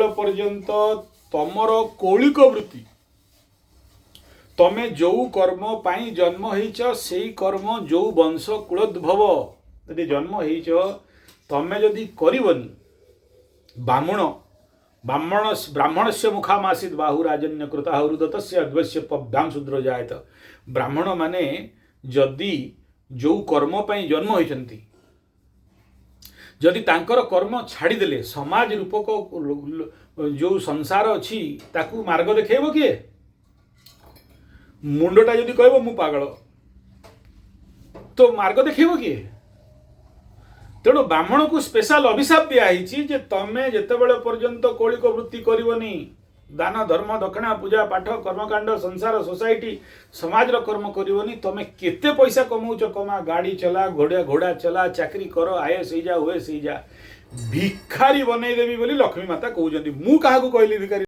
Bell पर्यंत तमर कौलिक वृत्ति तमे जो कर्म पाई जन्म होइच से कर्म जो वंश कुलोद्भव यदि जन्म होइच तमे जदि करबनी ब्राह्मण से मुखामासीत बाहुराजन्य कृता हृदत से अध्वस्य पब्धाम शूद्र जायत। ब्राह्मण माने जदि जो कर्म पाई जन्म होइचंती जदि तांकर कर्म छाड़ीदेले समाज रूपक जो संसार अच्छी ताकू मार्ग देखेब किए मुंडटा जदि कहब मु पागल तो मार्ग देखेब किए। तेणु ब्राह्मण को स्पेशल अभिशाप दिखाई तमें जितेबाला पर्यंत कौलिक वृत्ति करनी दान धर्म दक्षिणा पूजा पाठ कर्मकांड संसार सोसाइटी समाज कर्म करनी तमें केते पैसा कमाउच कमा गाड़ी चला घोड़ा चला चाकरी कर आईएएस हो जा हुए से जा भिखारी बनईदेवी बोली लक्ष्मी माता कहते मु क्या कहली भिखारी।